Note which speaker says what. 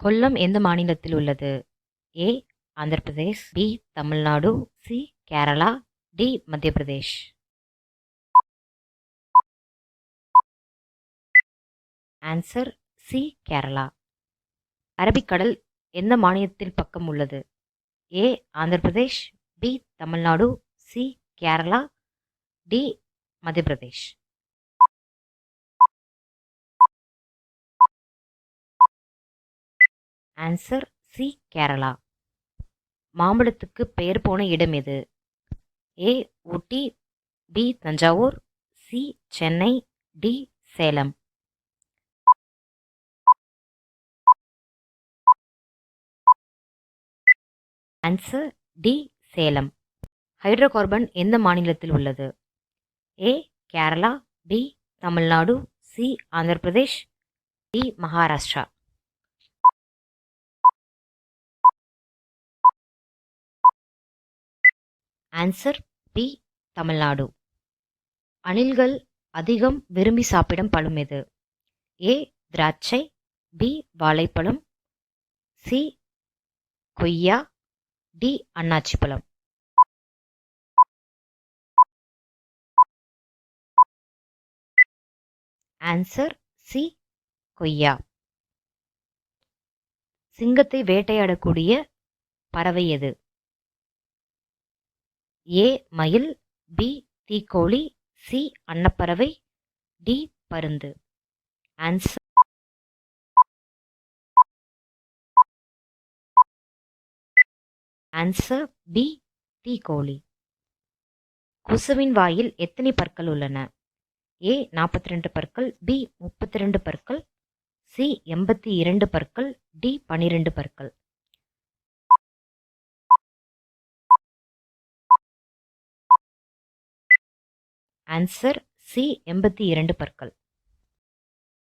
Speaker 1: கொல்லம் எந்த மாநிலத்தில் உள்ளது? A. Andhra Pradesh, B. Tamil Nadu, C. Kerala, D. Madhya Pradesh. Answer C. Kerala. அரபிக்கடல் எந்த மாநிலத்தில் பக்கம் உள்ளது? A. Andhra Pradesh, B. Tamil Nadu, C. Kerala, D. Madhya Pradesh. Answer C. Kerala. மாம்பழத்துக்கு பெயர் போன இடம் எது? A. Ooty, B. Thanjavur, C. Chennai, D. Salem. Answer D. Salem. Hydrocarbon எந்த மாநிலத்தில் உள்ளது? A. Kerala, B. Tamil Nadu, C. Andhra Pradesh, D. Maharashtra. Answer B. Tamil Nadu. அணில்கள் அதிகம் விரும்பி சாப்பிடும் பழம் எது? ஏ. திராட்சை, பி. வாழைப்பழம், சி. கொய்யா, டி. அன்னாச்சி பழம். Answer C. கொய்யா. சிங்கத்தை வேட்டையாடக்கூடிய பறவை எது? ஏ. மயில், பி. தீக்கோழி, சி. அன்னப்பறவை, டி. பருந்து. Answer answer B. தீக்கோழி. கொசுவின் வாயில் எத்தனை பற்கள் உள்ளன? ஏ. 42 பற்கள், பி. 32 பற்கள், சி. 82 பற்கள், டி. 12 பற்கள். Answer C. 82 பற்கள்.